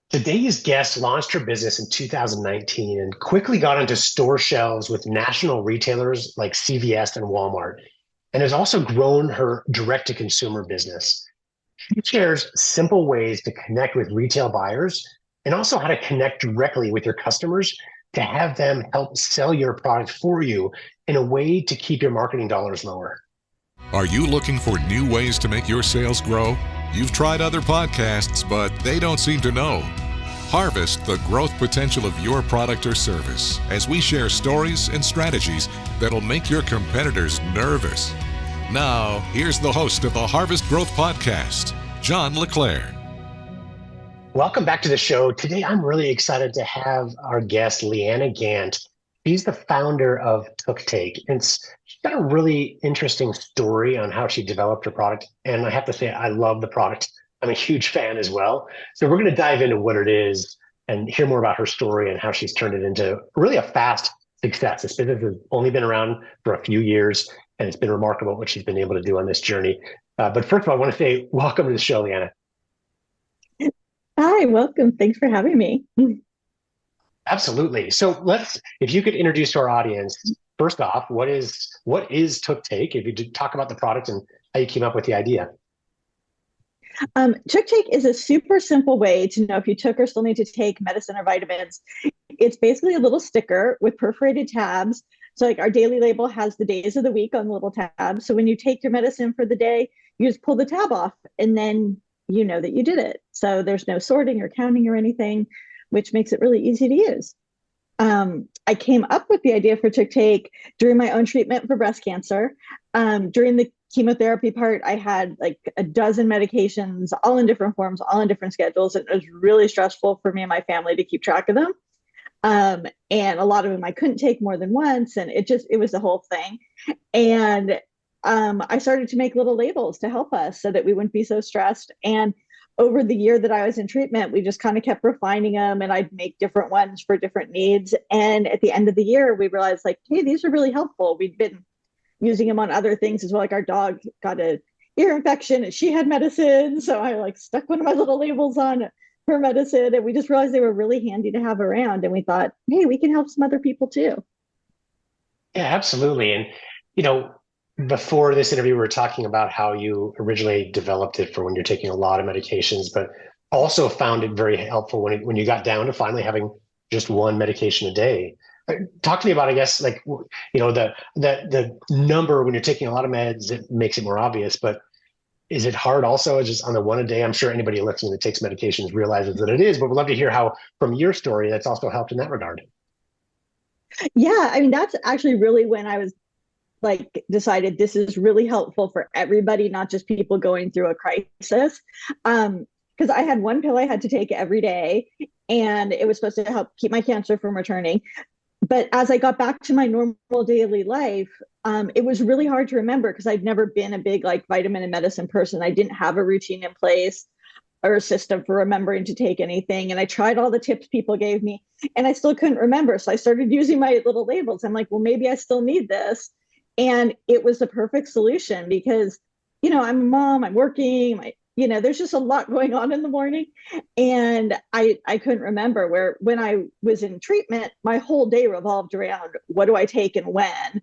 Today's guest launched her business in 2019 and quickly got onto store shelves with national retailers like CVS and Walmart, and has also grown her direct-to-consumer business. She shares simple ways to connect with retail buyers and also how to connect directly with your customers to have them help sell your product for you in a way to keep your marketing dollars lower. Are you looking for new ways to make your sales grow? You've tried other podcasts, but they don't seem to know. Harvest the growth potential of your product or service as we share stories and strategies that'll make your competitors nervous. Now, here's the host of the Harvest Growth Podcast, Jon LaClare. Welcome back to the show. Today, I'm really excited to have our guest, Leeanna Gantt. She's the founder of TookTake. And she's got a really interesting story on how she developed her product. And I have to say, I love the product. I'm a huge fan as well. So we're going to dive into what it is and hear more about her story and how she's turned it into really a fast success. This business has only been around for a few years, and it's been remarkable what she's been able to do on this journey. But first of all, I want to say welcome to the show, Leeanna. Hi, welcome. Thanks for having me. Absolutely. So if you could introduce to our audience, first off, what is TookTake? If you could talk about the product and how you came up with the idea. TookTake is a super simple way to know if you took or still need to take medicine or vitamins. It's basically a little sticker with perforated tabs. So like our daily label has the days of the week on the little tab. So when you take your medicine for the day, you just pull the tab off and then you know that you did it. So there's no sorting or counting or anything, which makes it really easy to use. I came up with the idea for TicTake during my own treatment for breast cancer. During the chemotherapy part, I had like a dozen medications, all in different forms, all in different schedules. And it was really stressful for me and my family to keep track of them. And a lot of them I couldn't take more than once. And it was the whole thing. And I started to make little labels to help us so that we wouldn't be so stressed. And over the year that I was in treatment, we just kind of kept refining them, and I'd make different ones for different needs. And at the end of the year, we realized like, hey, these are really helpful. We'd been using them on other things as well. Like our dog got an ear infection and she had medicine. So I like stuck one of my little labels on her medicine, and we just realized they were really handy to have around. And we thought, hey, we can help some other people too. Yeah, absolutely. And, before this interview, we were talking about how you originally developed it for when you're taking a lot of medications, but also found it very helpful when you got down to finally having just one medication a day. Talk to me about, I guess, like, the number when you're taking a lot of meds, it makes it more obvious, but is it hard also just on the one a day? I'm sure anybody listening that takes medications realizes that it is, but we'd love to hear how, from your story, that's also helped in that regard. Yeah, I mean, that's actually really when I was decided this is really helpful for everybody, not just people going through a crisis. Because I had one pill I had to take every day, and it was supposed to help keep my cancer from returning. But as I got back to my normal daily life, it was really hard to remember because I'd never been a big vitamin and medicine person. I didn't have a routine in place or a system for remembering to take anything. And I tried all the tips people gave me, and I still couldn't remember. So I started using my little labels. I'm like, well, maybe I still need this. And it was the perfect solution because, I'm a mom, I'm working, there's just a lot going on in the morning. And I couldn't remember where when I was in treatment, my whole day revolved around what do I take and when.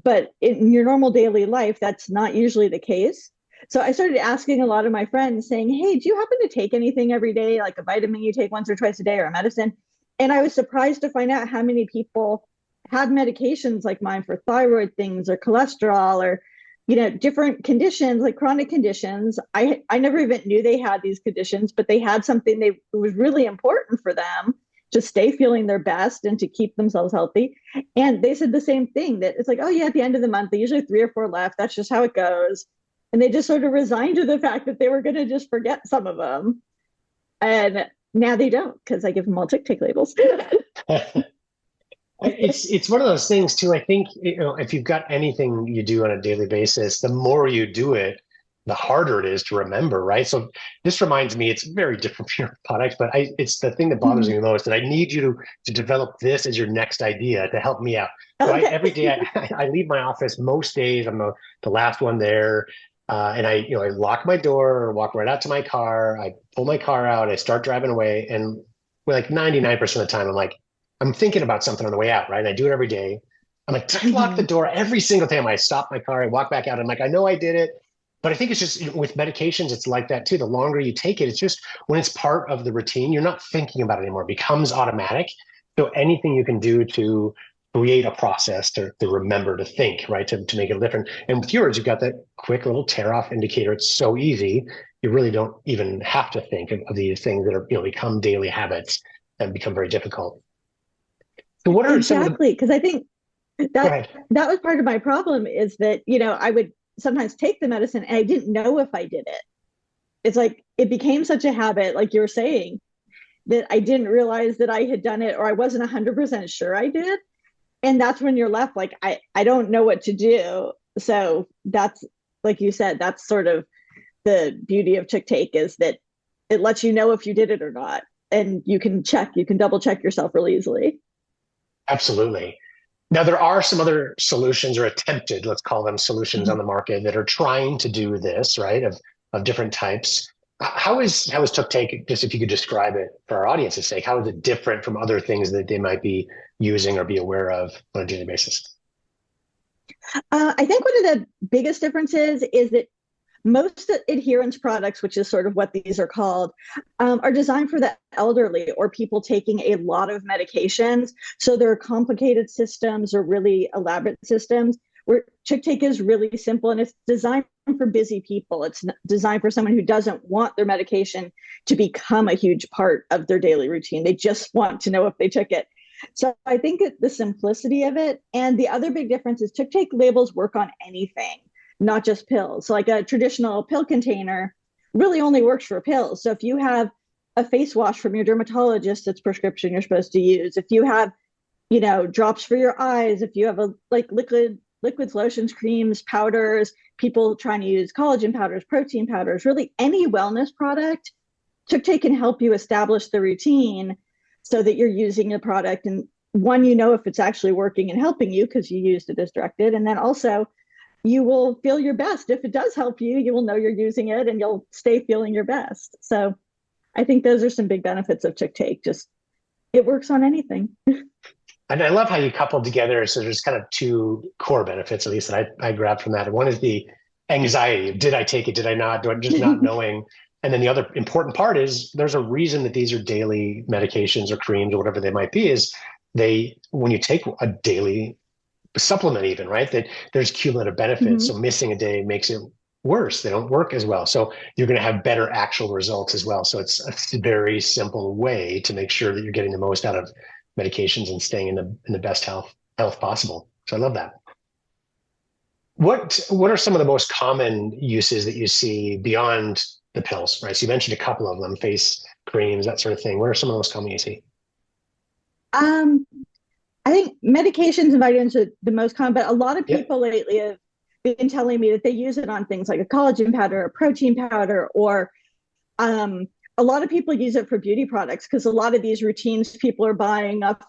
But in your normal daily life, that's not usually the case. So I started asking a lot of my friends saying, hey, do you happen to take anything every day, like a vitamin you take once or twice a day or a medicine? And I was surprised to find out how many people had medications like mine for thyroid things or cholesterol or, different conditions like chronic conditions. I never even knew they had these conditions, but they had something it was really important for them to stay feeling their best and to keep themselves healthy. And they said the same thing, that it's like, oh yeah, at the end of the month, they usually have 3 or 4 left. That's just how it goes. And they just sort of resigned to the fact that they were going to just forget some of them. And now they don't, because I give them all TicTake labels. It's one of those things too. I think, if you've got anything you do on a daily basis, the more you do it, the harder it is to remember, right? So this reminds me, it's very different from your product, but it's the thing that bothers me the most, that I need you to develop this as your next idea to help me out. So every day I leave my office, most days I'm the last one there. And I lock my door or walk right out to my car. I pull my car out. I start driving away. And like 99% of the time, I'm thinking about something on the way out, right? And I do it every day. I'm like, did I lock the Mhm. door? Every single time I stop my car, I walk back out. I'm like, I know I did it. But I think it's just with medications, it's like that too. The longer you take it, it's just when it's part of the routine, you're not thinking about it anymore. It becomes automatic. So anything you can do to create a process to remember to think, right? To make it different. And with yours, you've got that quick little tear off indicator. It's so easy. You really don't even have to think of these things that are, become daily habits and become very difficult. So what are some of the, Exactly, because I think go that ahead. that was part of my problem is that, I would sometimes take the medicine and I didn't know if I did it. It's like it became such a habit, like you were saying, that I didn't realize that I had done it or I wasn't 100% sure I did. And that's when you're left like, I don't know what to do. So that's, like you said, that's sort of the beauty of TicTake is that it lets you know if you did it or not. And you can double check yourself really easily. Absolutely. Now, there are some other solutions or attempted, let's call them solutions on the market that are trying to do this, right? Of different types. How is TookTake, just if you could describe it for our audience's sake, how is it different from other things that they might be using or be aware of on a daily basis? I think one of the biggest differences is that most adherence products, which is sort of what these are called, are designed for the elderly or people taking a lot of medications. So there are complicated systems or really elaborate systems where TicTake is really simple and it's designed for busy people. It's designed for someone who doesn't want their medication to become a huge part of their daily routine. They just want to know if they took it. So I think the simplicity of it. And the other big difference is TicTake labels work on anything, not just pills. So like a traditional pill container really only works for pills. So if you have a face wash from your dermatologist, it's prescription you're supposed to use. If you have, drops for your eyes, if you have a like liquids, lotions, creams, powders, people trying to use collagen powders, protein powders, really any wellness product, TookTake can help you establish the routine so that you're using the product and one, if it's actually working and helping you because you used it as directed. And then also you will feel your best. If it does help you, you will know you're using it and you'll stay feeling your best. So I think those are some big benefits of TicTake. Just it works on anything. And I love how you coupled together. So there's kind of two core benefits, at least that I grabbed from that. One is the anxiety. Did I take it? Did I not? Just not knowing. And then the other important part is there's a reason that these are daily medications or creams or whatever they might be, is when you take a daily supplement even, right, that there's cumulative benefits. Mhm. So missing a day makes it worse. They don't work as well. So you're going to have better actual results as well. So it's a very simple way to make sure that you're getting the most out of medications and staying in the best health possible. So I love that. What are some of the most common uses that you see beyond the pills, right? So you mentioned a couple of them, face creams, that sort of thing. What are some of the most common you see? Um, I think medications and vitamins are the most common, but a lot of Yep. people lately have been telling me that they use it on things like a collagen powder, a protein powder, or um, a lot of people use it for beauty products because a lot of these routines people are buying up,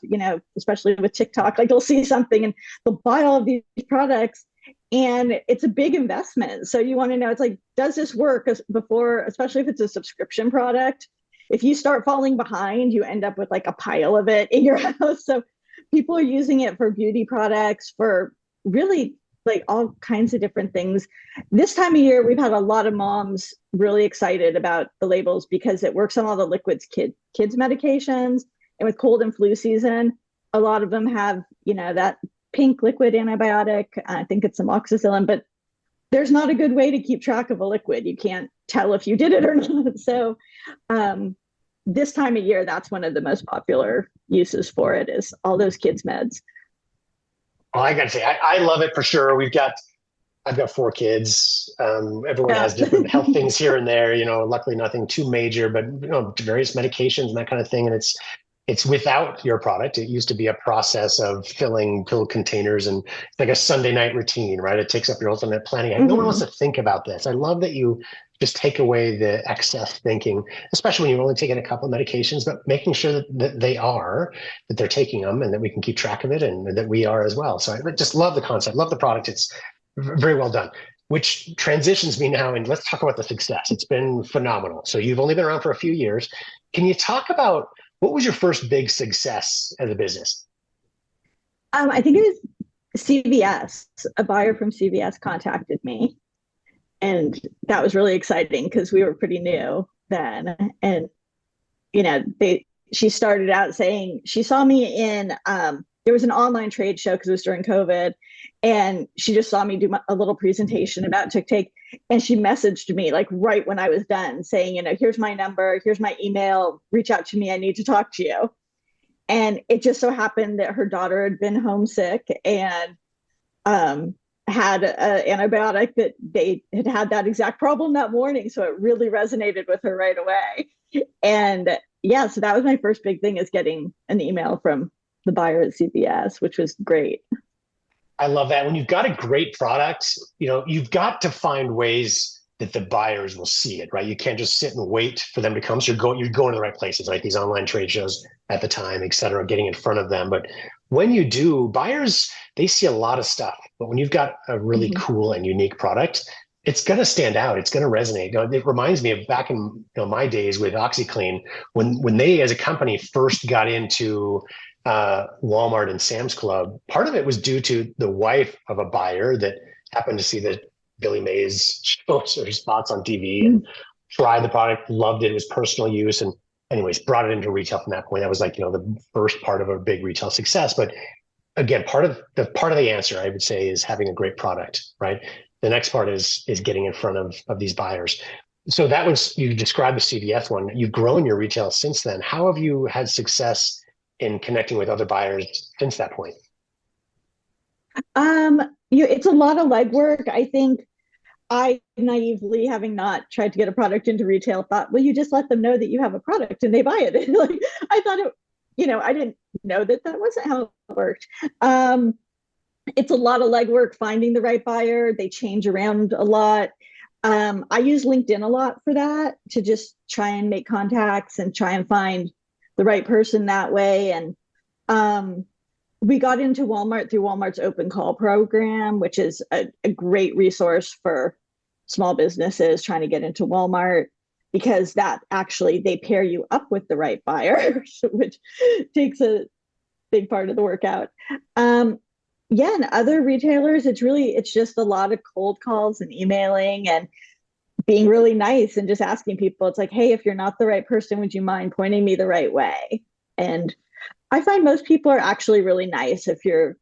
especially with TikTok, like they'll see something and they'll buy all of these products and it's a big investment. So you want to know, it's like, does this work before, especially if it's a subscription product? If you start falling behind, you end up with like a pile of it in your house. So people are using it for beauty products, for really like all kinds of different things. This time of year, we've had a lot of moms really excited about the labels because it works on all the liquids kids medications. And with cold and flu season, a lot of them have, that pink liquid antibiotic. I think it's amoxicillin, but there's not a good way to keep track of a liquid. You can't tell if you did it or not. So um, this time of year, that's one of the most popular uses for it is all those kids meds. Well, I got to say, I love it for sure. I've got four kids. Everyone Yeah. has different health things here and there. Luckily nothing too major, but various medications and that kind of thing. And it's without your product. It used to be a process of filling pill containers and it's like a Sunday night routine, right? It takes up your ultimate planning. No one wants to think about this. I love that you just take away the excess thinking, especially when you're only taking a couple of medications, but making sure that they're taking them and that we can keep track of it and that we are as well. So I just love the concept, love the product. It's very well done. which transitions me now. And let's talk about the success. It's been phenomenal. So you've only been around for a few years. Can you talk about what was your first big success as a business? I think it was CVS. A buyer from CVS contacted me, and that was really exciting because we were pretty new then. And she started out saying she saw me in there was an online trade show because it was during COVID, and she just saw me do a little presentation about TicTake, and she messaged me like right when I was done saying, here's my number, here's my email, reach out to me, I need to talk to you. And it just so happened that her daughter had been homesick and had an antibiotic that they had that exact problem that morning. So it really resonated with her right away. And yeah, so that was my first big thing, is getting an email from the buyer at CVS, which was great. I love that. When you've got a great product, you've got to find ways that the buyers will see it, right? You can't just sit and wait for them to come. So you're going to the right places, like these online trade shows at the time, et cetera, getting in front of them. But when you do, buyers, they see a lot of stuff. But when you've got a really cool and unique product, it's going to stand out. It's going to resonate. It reminds me of back in my days with OxyClean, when they as a company first got into Walmart and Sam's Club. Part of it was due to the wife of a buyer that happened to see the Billy Mays shows or spots on TV and tried the product, loved it. It was personal use, and anyways, brought it into retail from that point. That was like, the first part of a big retail success. But again, part of the answer, I would say, is having a great product, right? The next part is getting in front of these buyers. So that was, you described the CVS one. You've grown your retail since then. How have you had success in connecting with other buyers since that point? It's a lot of legwork. I think I naively, having not tried to get a product into retail, thought, well, you just let them know that you have a product and they buy it. Like, I thought I didn't know that wasn't how it worked. It's a lot of legwork finding the right buyer. They change around a lot. I use LinkedIn a lot for that, to just try and make contacts and try and find the right person that way. And we got into Walmart through Walmart's open call program, which is a great resource for small businesses trying to get into Walmart, because that actually, they pair you up with the right buyer, which takes a big part of the workout. And other retailers, it's just a lot of cold calls and emailing and being really nice and just asking people. It's like, hey, if you're not the right person, would you mind pointing me the right way? And I find most people are actually really nice if you're,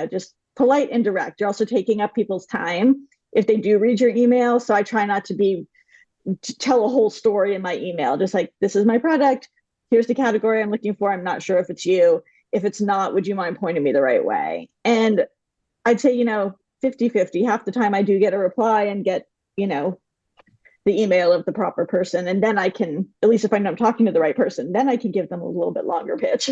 just polite and direct. You're also taking up people's time if they do read your email. So I try not to tell a whole story in my email. Just like, this is my product. Here's the category I'm looking for. I'm not sure if it's you. If it's not, would you mind pointing me the right way? And I'd say, 50-50. Half the time I do get a reply and get, the email of the proper person. And then I can, at least if I know I'm talking to the right person, then I can give them a little bit longer pitch.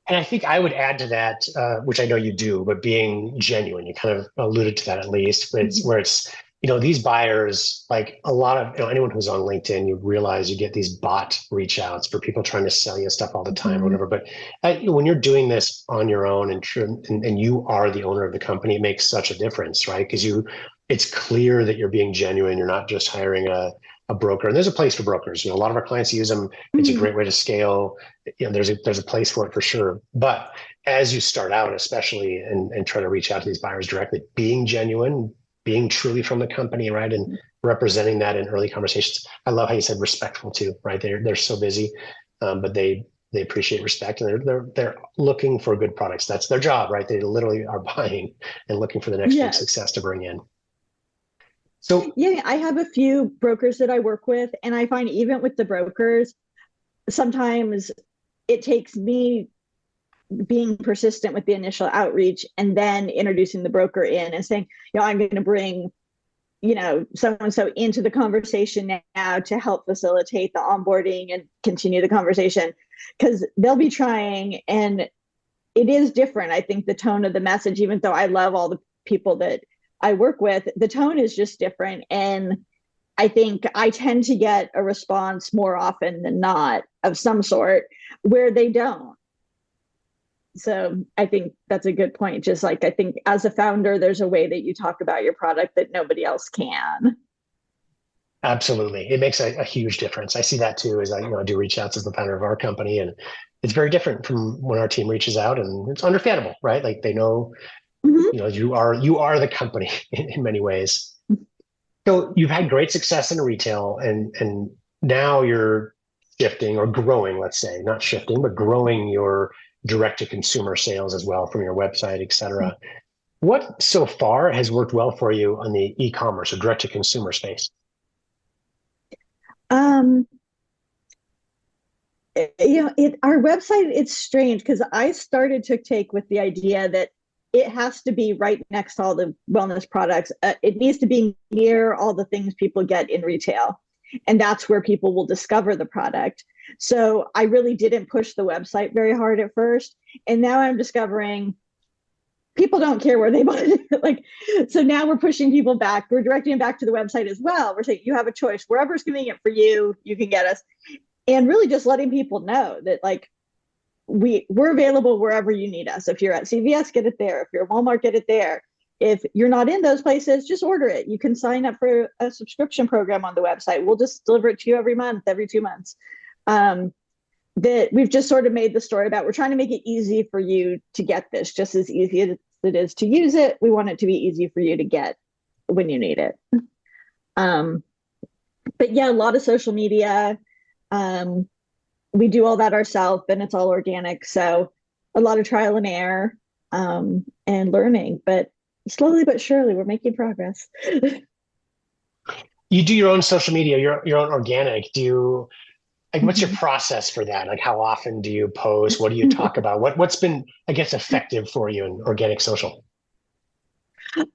And I think I would add to that, which I know you do, but being genuine. You kind of alluded to that at least, but it's where it's, these buyers, like a lot of, anyone who's on LinkedIn, you realize you get these bot reach outs for people trying to sell you stuff all the time or whatever. But when you're doing this on your own and you are the owner of the company, it makes such a difference, right? Because it's clear that you're being genuine. You're not just hiring a broker. And there's a place for brokers. A lot of our clients use them. It's a great way to scale. There's a place for it for sure. But as you start out, especially, and try to reach out to these buyers directly, being genuine, being truly from the company, right, and representing that in early conversations. I love how you said respectful too, right? They're so busy, but they appreciate respect, and they're looking for good products. That's their job, right? They literally are buying and looking for the next big success to bring in. So I have a few brokers that I work with, and I find even with the brokers, sometimes it takes me being persistent with the initial outreach and then introducing the broker in and saying, I'm going to bring, so-and-so into the conversation now to help facilitate the onboarding and continue the conversation, because they'll be trying, and it is different. I think the tone of the message, even though I love all the people that I work with, the tone is just different. And I think I tend to get a response more often than not of some sort where they don't. So I think that's a good point. Just like, I think as a founder, there's a way that you talk about your product that nobody else can. Absolutely. It makes a huge difference. I see that too, as I do reach outs as the founder of our company, and it's very different from when our team reaches out, and it's understandable, right? Like they know, Mm-hmm. you are the company in many ways. So you've had great success in retail, and now you're shifting or growing, let's say, not shifting, but growing your direct to consumer sales as well from your website, et cetera. What so far has worked well for you on the e-commerce or direct to consumer space? Um, our website, it's strange because I started TookTake with the idea that it has to be right next to all the wellness products. It needs to be near all the things people get in retail. And that's where people will discover the product. So I really didn't push the website very hard at first. And now I'm discovering people don't care where they buy it. Like, so now we're pushing people back. We're directing them back to the website as well. We're saying you have a choice. Wherever's convenient for you, you can get us. And really just letting people know that like we're available wherever you need us. If you're at CVS, get it there. If you're at Walmart, get it there. If you're not in those places, just order it. You can sign up for a subscription program on the website. We'll just deliver it to you every month, every 2 months. That we've just sort of made the story about we're trying to make it easy for you to get this, just as easy as it is to use it. We want it to be easy for you to get when you need it. Um, but yeah, a lot of social media. We do all that ourselves and it's all organic. So a lot of trial and error and learning, but slowly but surely we're making progress. You do your own social media, your own organic. Do you like what's your Mhm. process for that? Like how often do you post? What do you talk about? What's been, I guess, effective for you in organic social?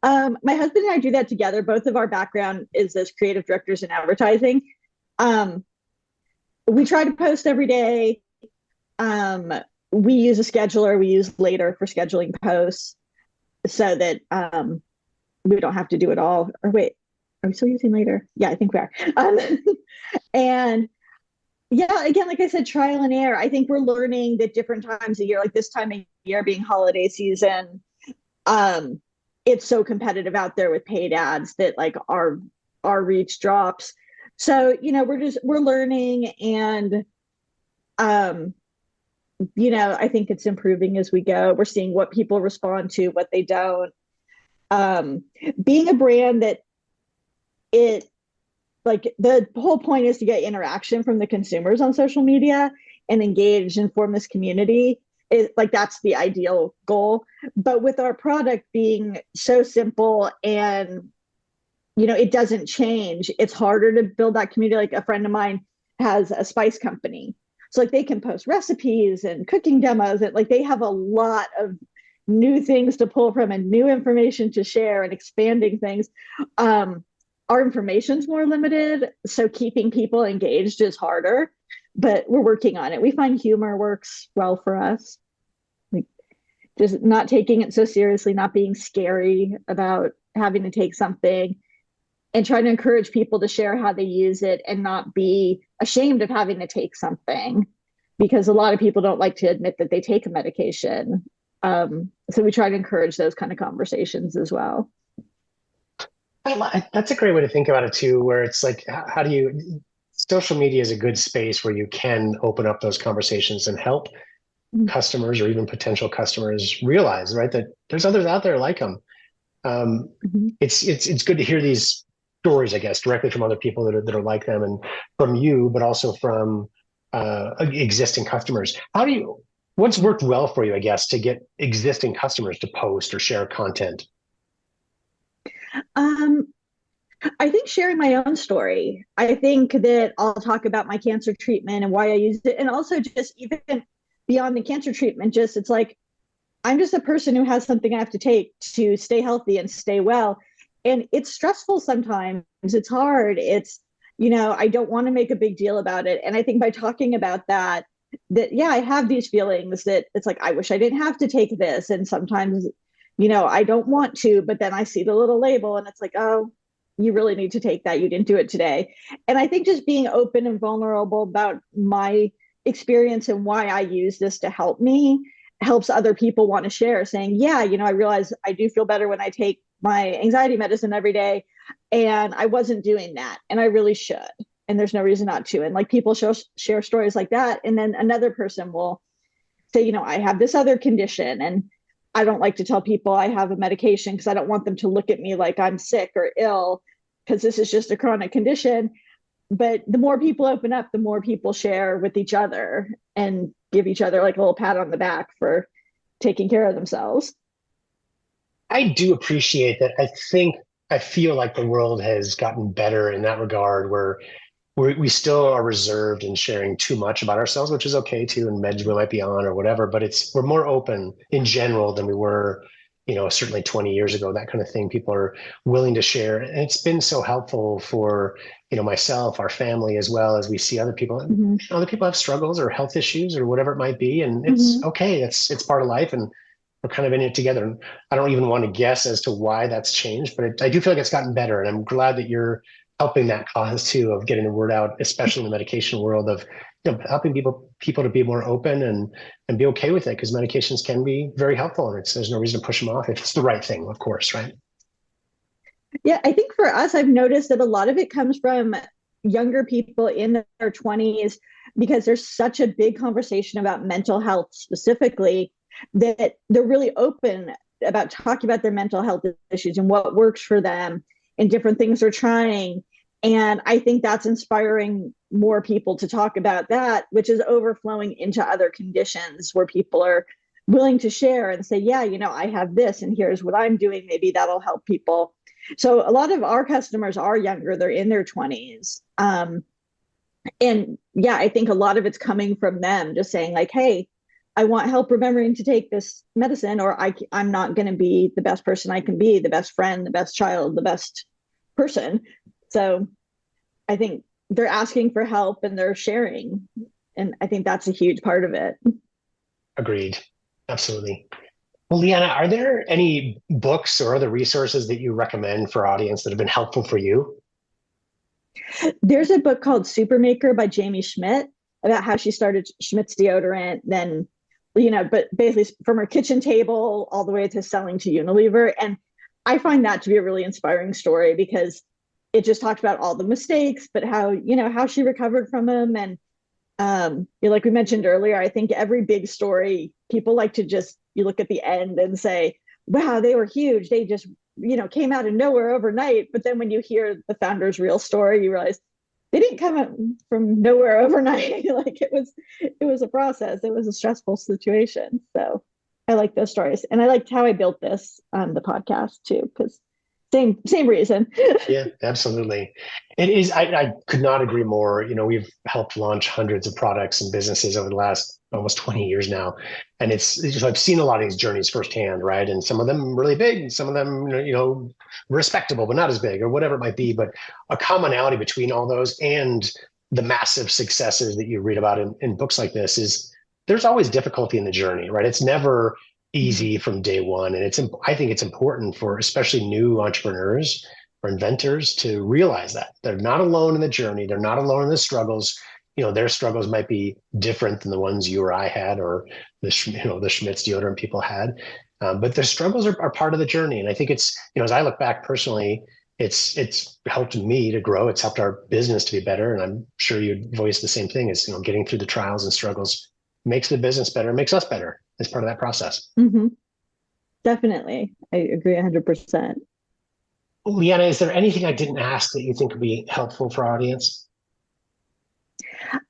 My husband and I do that together. Both of our background is as creative directors in advertising. Um, we try to post every day. Um, we use a scheduler. We use Later for scheduling posts so that we don't have to do it all. Or wait, are we still using Later? Yeah, I think we are. And yeah, again, like I said, trial and error. I think we're learning that different times of year, like this time of year being holiday season, um, it's so competitive out there with paid ads that like our reach drops. So, we're learning and um I think it's improving as we go. We're seeing what people respond to, what they don't. Um, Being a brand that it like the whole point is to get interaction from the consumers on social media and engage and form this community. Like that's the ideal goal. But with our product being so simple and it doesn't change, it's harder to build that community. Like a friend of mine has a spice company. So like they can post recipes and cooking demos and like they have a lot of new things to pull from and new information to share and expanding things. Our information's more limited, so keeping people engaged is harder, but we're working on it. We find humor works well for us. Like just not taking it so seriously, not being scary about having to take something and trying to encourage people to share how they use it and not be ashamed of having to take something because a lot of people don't like to admit that they take a medication. So we try to encourage those kind of conversations as well. That's a great way to think about it too, where it's like, how do you, social media is a good space where you can open up those conversations and help customers or even potential customers realize, right, that there's others out there like them. Mm-hmm. It's good to hear these stories, I guess, directly from other people that are like them and from you, but also from existing customers. What's worked well for you, I guess, to get existing customers to post or share content? Um, I think sharing my own story. I think that I'll talk about my cancer treatment and why I used it. And also just even beyond the cancer treatment, just it's like I'm just a person who has something I have to take to stay healthy and stay well. And it's stressful sometimes. It's hard. I don't want to make a big deal about it. And I think by talking about that, yeah, I have these feelings that it's like, I wish I didn't have to take this. And sometimes, I don't want to, but then I see the little label and it's like, oh, you really need to take that. You didn't do it today. And I think just being open and vulnerable about my experience and why I use this to help me helps other people want to share, saying, yeah, I realize I do feel better when I take my anxiety medicine every day, and I wasn't doing that, and I really should. And there's no reason not to. And like people share stories like that. And then another person will say, I have this other condition, and I don't like to tell people I have a medication because I don't want them to look at me like I'm sick or ill, because this is just a chronic condition. But the more people open up, the more people share with each other and give each other like a little pat on the back for taking care of themselves. I do appreciate that. I feel like the world has gotten better in that regard, where we still are reserved in sharing too much about ourselves, which is okay too, and meds we might be on or whatever, but we're more open in general than we were, certainly 20 years ago, that kind of thing. People are willing to share. And it's been so helpful for, myself, our family, as well as we see other people. Mm-hmm. Other people have struggles or health issues or whatever it might be. And it's okay. It's part of life. And we're kind of in it together. And I don't even want to guess as to why that's changed, but I do feel like it's gotten better. And I'm glad that you're helping that cause too, of getting the word out, especially in the medication world, of helping people to be more open and be okay with it, because medications can be very helpful, and there's no reason to push them off if it's the right thing, of course, right? Yeah, I think for us, I've noticed that a lot of it comes from younger people in their 20s, because there's such a big conversation about mental health specifically, that they're really open about talking about their mental health issues and what works for them and different things they're trying. And I think that's inspiring more people to talk about that, which is overflowing into other conditions where people are willing to share and say, yeah, I have this and here's what I'm doing. Maybe that'll help people. So a lot of our customers are younger. They're in their 20s. And yeah, I think a lot of it's coming from them just saying like, hey, I want help remembering to take this medicine, or I'm not going to be the best person I can be, the best friend, the best child, the best person. So I think they're asking for help and they're sharing. And I think that's a huge part of it. Agreed. Absolutely. Well, Leeanna, are there any books or other resources that you recommend for our audience that have been helpful for you? There's a book called Supermaker by Jamie Schmidt about how she started Schmidt's deodorant, then, but basically from her kitchen table all the way to selling to Unilever. And I find that to be a really inspiring story, because it just talked about all the mistakes, but how she recovered from them. And like we mentioned earlier, I think every big story, people like to just, you look at the end and say, wow, they were huge. They just, came out of nowhere overnight. But then when you hear the founder's real story, you realize they didn't come out from nowhere overnight. Like it was a process. It was a stressful situation. So I like those stories. And I liked how I built this on the podcast too, because same reason. Yeah, absolutely. It is. I could not agree more. We've helped launch hundreds of products and businesses over the last almost 20 years now. And it's just, I've seen a lot of these journeys firsthand, right? And some of them really big, and some of them, respectable, but not as big, or whatever it might be. But a commonality between all those and the massive successes that you read about in books like this is there's always difficulty in the journey, right? It's never easy from day one. And I think it's important for especially new entrepreneurs or inventors to realize that they're not alone in the journey. They're not alone in the struggles. Their struggles might be different than the ones you or I had, or the Schmidt's deodorant people had. But their struggles are part of the journey. And I think it's, as I look back personally, it's helped me to grow. It's helped our business to be better. And I'm sure you'd voice the same thing, as, getting through the trials and struggles makes the business better, makes us better as part of that process. Mm-hmm. Definitely. I agree 100%. Leeanna, is there anything I didn't ask that you think would be helpful for our audience?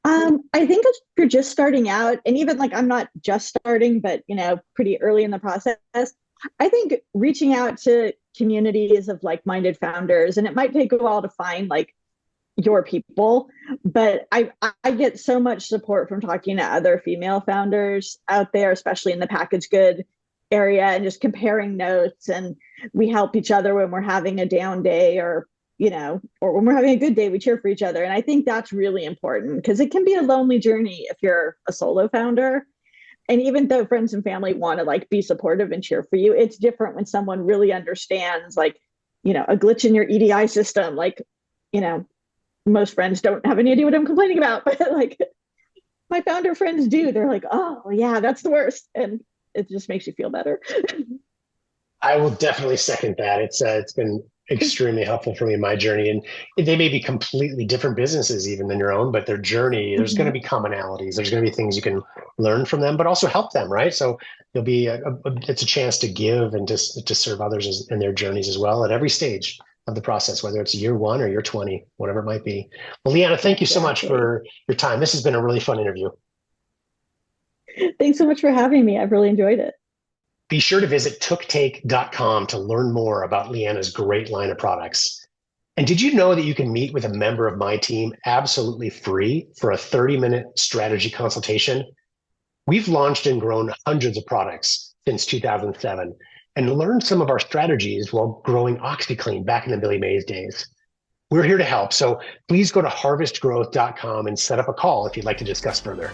I think if you're just starting out, and even like I'm not just starting, but pretty early in the process, I think reaching out to communities of like-minded founders, and it might take a while to find like your people, but I get so much support from talking to other female founders out there, especially in the packaged good area, and just comparing notes. And we help each other when we're having a down day, or when we're having a good day, we cheer for each other. And I think that's really important, because it can be a lonely journey if you're a solo founder. And even though friends and family want to like be supportive and cheer for you, it's different when someone really understands like, a glitch in your EDI system. Like, most friends don't have any idea what I'm complaining about, but like my founder friends do. They're like, oh yeah, that's the worst. And it just makes you feel better. I will definitely second that. It's been extremely helpful for me in my journey, and they may be completely different businesses even than your own, but their journey, there's going to be commonalities. There's going to be things you can learn from them, but also help them, right? So there'll be it's a chance to give and to serve others in their journeys as well at every stage of the process, whether it's year 1 or year 20, whatever it might be. Well, Leeanna, thank you so much for your time. This has been a really fun interview. Thanks so much for having me. I've really enjoyed it. Be sure to visit TookTake.com to learn more about Leeanna's great line of products. And did you know that you can meet with a member of my team absolutely free for a 30-minute strategy consultation? We've launched and grown hundreds of products since 2007 and learned some of our strategies while growing OxyClean back in the Billy Mays days. We're here to help, so please go to harvestgrowth.com and set up a call if you'd like to discuss further.